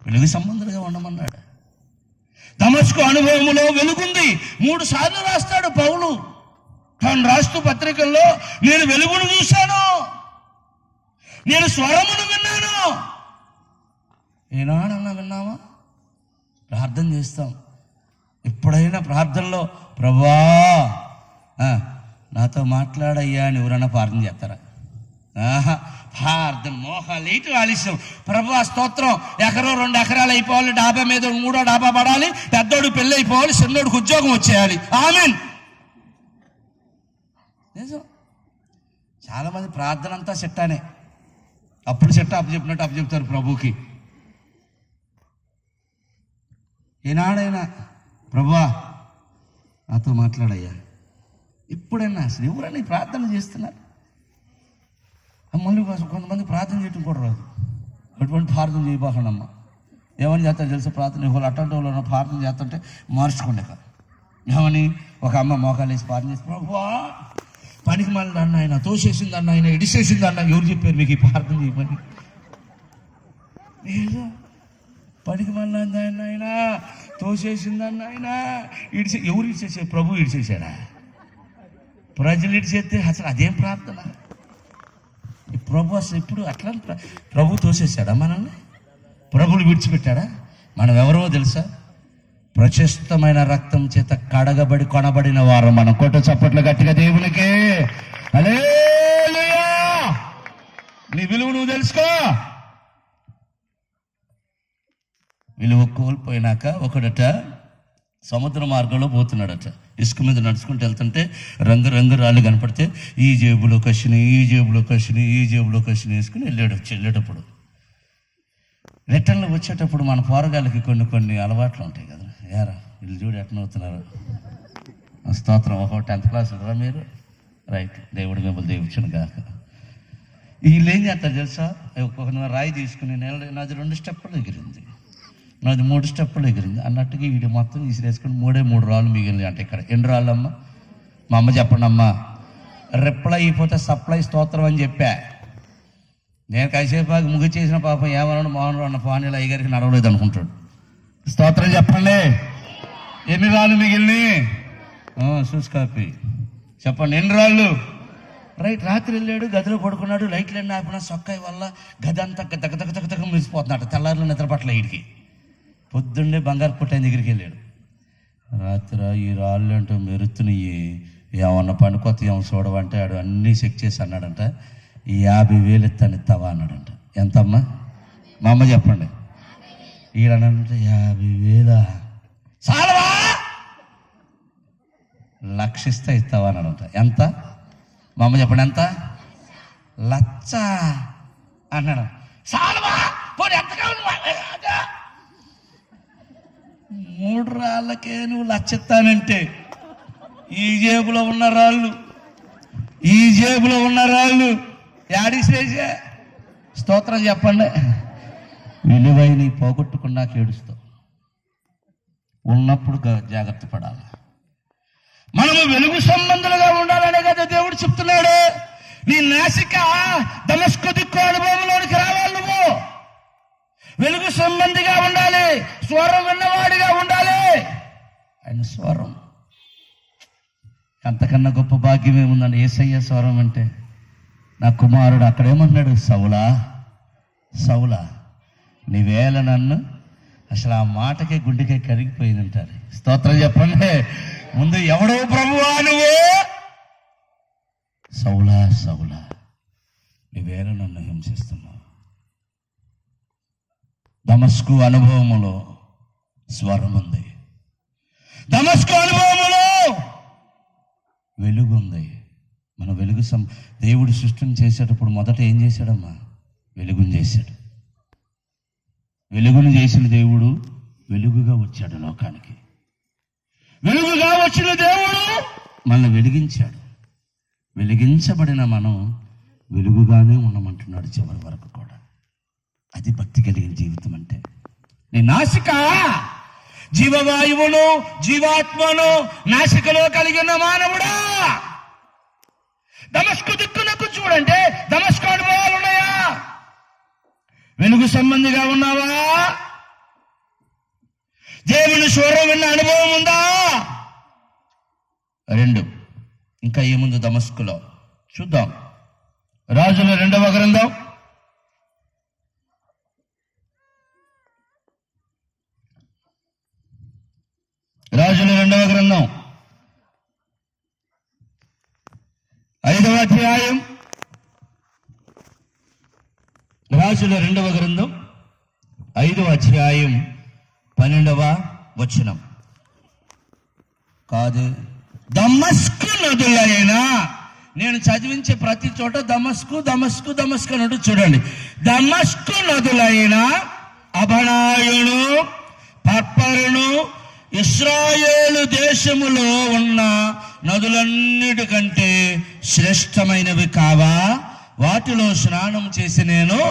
వెలుగు సంబంధులుగా ఉండమన్నాడు. దమస్కు అనుభవములో వెలుగుంది. 3 సార్లు రాస్తాడు పౌలు. తాను రాస్తూ పత్రికల్లో నేను వెలుగును చూశాను, నేను స్వరమును విన్నాను. ఏనాడన్నా విన్నామా? ప్రార్థన చేస్తాం. ఎప్పుడైనా ప్రార్థనలో ప్రభువా నాతో మాట్లాడయ్యా అని ఎవరన్నా ప్రార్థన చేస్తారా? ప్రార్థన మోహాలు ఇటు ఆలస్యం. ప్రభువా స్తోత్రం, 1-2 ఎకరాలు అయిపోవాలి, డాబా మీద 3వ డాబా పడాలి, పెద్దోడు పెళ్ళి అయిపోవాలి, చిన్నోడికి ఉద్యోగం వచ్చేయాలి. ఆమేన్. నిజం. చాలామంది ప్రార్థన అంతా చెట్టానే. అప్పుడు చెట్ట అప్పచెప్పినట్టు అప్పచెప్తారు ప్రభువుకి. ఏనాడైనా ప్రభువా నాతో మాట్లాడయ్యా, ఇప్పుడైనా అసలు ఎవరైనా ప్రార్థన చేస్తున్నారు? మళ్ళీ కొంతమంది ప్రార్థన చేయటం కూడా రాదు. అటువంటి ప్రార్థన చేయబాకండమ్మా. ఏమని చేస్తారు తెలుసా? ప్రార్థన వాళ్ళు అటువంటి వాళ్ళు ప్రార్థన చేస్తుంటే మార్చుకోండి. ఏమని ఒక అమ్మ మోకాలు వేసి ప్రార్థన చేసి ప్రభువా పనికి మళ్ళీ అన్న ఆయన తోసేసింది అన్న ఆయన ఇడిసేసింది అన్న. ఎవరు చెప్పారు మీకు ఈ ప్రార్థన చేయమని? పనికి మళ్ళీ అన్న ఆయన తోసేసిందన్న ఆయన ఎవరు ఇడిచేసారు? ప్రభు ఇడిచేసాడా? ప్రజలు ఇడిచేస్తే అసలు అదేం ప్రార్థన? ప్రభు అసలు ఇప్పుడు అట్లా ప్రభు తోసేసాడా మనల్ని? ప్రభులు విడిచిపెట్టాడా? మనం ఎవరో తెలుసా? ప్రశస్తమైన రక్తం చేత కడగబడి కొనబడిన వారు మనం. కొట్ట చప్పట్లు గట్టిగా దేవునికి. హల్లెలూయా. నీ విలువ నువ్వు తెలుసుకో. విలువ కోల్పోయినాక ఒకడట సముద్ర మార్గంలో పోతున్నాడట. ఇసుక మీద నడుచుకుంటూ వెళ్తుంటే రంగు రాళ్ళు కనపడితే ఈ జేబులో కసిని, ఈ జేబులో కసిని, ఈ జేబులో కసిని వేసుకుని వెళ్ళేటప్పుడు రిటర్న్లో వచ్చేటప్పుడు మన పోరగాళ్ళకి కొన్ని అలవాట్లు ఉంటాయి కదా. యారా వీళ్ళు చూడు ఎట్లా అవుతున్నారు. స్తోత్రం. ఒక 10th క్లాస్ రా మీరు? రైట్. దేవుడు మిమ్మల్ని దీవించును గాక. వీళ్ళు ఏం చేస్తారు తెలుసా? ఒక రాయి తీసుకుని నాది 2 స్టెప్పులు ఎగిరింది, నాది 3 స్టెప్పులు ఎగిరింది అన్నట్టుగా వీడు మొత్తం తీసిరేసుకుని 3 రాళ్ళు మిగిలింది. అంటే ఇక్కడ ఎన్ని రాళ్ళు అమ్మా? మా అమ్మ చెప్పండి అమ్మా. రిప్లై అయిపోతే సప్లై స్తోత్రం అని చెప్పా. నేను కాసేపాకి ముగి చేసిన పాపం ఏమన్నాడు మోహన్ రావు అన్న పానీలు అయ్యగారికి నడవలేదు అనుకుంటాడు. స్తోత్రం చెప్పండి. ఎన్ని రాళ్ళు మిగిలినాయి? చూసుకోపి చెప్పండి. ఎన్ని రాళ్ళు? రైట్. రాత్రి వెళ్ళాడు, గదిలో పడుకున్నాడు, లైట్లు ఎన్ని ఆపినా సొక్కాయి వల్ల గది అంతా దగ్గ మెరిసిపోతున్నాడు. తెల్లారులో నిద్ర పట్ల వీడికి. పొద్దున్నే బంగారు పుట్టిన దగ్గరికి వెళ్ళాడు. రాత్రి ఈ రాళ్ళు అంటూ మెరుతున్నాయి, ఏమన్నా పనికొత్త ఏమన్నా చూడవంటే ఆడు అన్నీ చెక్ చేసి అన్నాడంట. 50,000 ఇస్తావా అన్నాడంట. ఎంతమ్మా? మా అమ్మ చెప్పండి. ఈడనంటే 50,000 చాలవా? 1,00,000 ఇస్తావా అన్నాడంట. ఎంత? మా అమ్మ చెప్పండి. ఎంత? 1,00,000 అన్నాడు. చాలవా? పోనీ ఎంత కావాలి? 3 రాళ్ళకే నువ్వు 1,00,000 ఇస్తానంటే ఈ జేబులో ఉన్న రాళ్ళు యాడిసేసే. స్తోత్రం చెప్పండి. విలువైన పోగొట్టుకున్నాక ఏడుస్తావు. ఉన్నప్పుడు జాగ్రత్త పడాలి. మనము వెలుగు సంబంధులుగా ఉండాలనే కదా దేవుడు చెప్తున్నాడు. నీ నాసిక దమస్కు దిక్కు అనుభవంలోనికి రావాలి. నువ్వు వెలుగు సంబంధిగా ఉండాలి, స్వరం విన్నవాడిగా ఉండాలి. ఆయన స్వరం అంతకన్నా గొప్ప భాగ్యం ఏముందండి? యేసయ్య స్వరం అంటే. నా కుమారుడు అక్కడేమన్నాడు? సౌలా నీవేళ నన్ను. అసలు ఆ మాటకే గుండెకే కరిగిపోయిందంటారు. స్తోత్రం చెప్పండి. ముందు ఎవడో ప్రభువా నువ్వు? సౌలా నీవేళ నన్ను హింసిస్తున్నావు. దమస్కు అనుభవములో స్వరం ఉంది. దమస్కు అనుభవములో వెలుగుంది. మన వెలుగు దేవుడు సృష్టిని చేసేటప్పుడు మొదట ఏం చేశాడమ్మా? వెలుగుని చేశాడు. వెలుగును చేసిన దేవుడు వెలుగుగా వచ్చాడు లోకానికి. వెలుగుగా వచ్చిన దేవుడు మనల్ని వెలిగించాడు. వెలిగించబడిన మనం వెలుగుగానే ఉండమంటున్నాడు చివరి వరకు కూడా. అది భక్తి కలిగిన జీవితం అంటే. నీ నాసిక జీవవాయువును జీవాత్మను నాసికలో కలిగిన మానవుడా, దమస్కు దిక్కునకు చూడంటే దమస్కు అనుభవాలు ఉన్నాయా? వెలుగు సంబంధిగా ఉన్నావా? దేవుని స్వరం విన్న అనుభవం ఉందా? 2 ఇంకా ఏముంది దమస్కులో చూద్దాం. రాజుల 2వ గ్రంథం 5వ అధ్యాయం. రాజుల 2వ గ్రంథం 5వ అధ్యాయం 12వ వచనం. కాదు, దమస్కు నదులైన, నేను చదివించే ప్రతి చోట దమస్కు దమస్కు దమస్కు అన్నట్టు చూడండి. దమస్కు నదులైన అబనాయును పర్పరును ఇశ్రాయేలు దేశములో ఉన్న నదులన్నిటికంటే శ్రేష్టమైనవి కావా? వాటిలో స్నానం చేసి నేను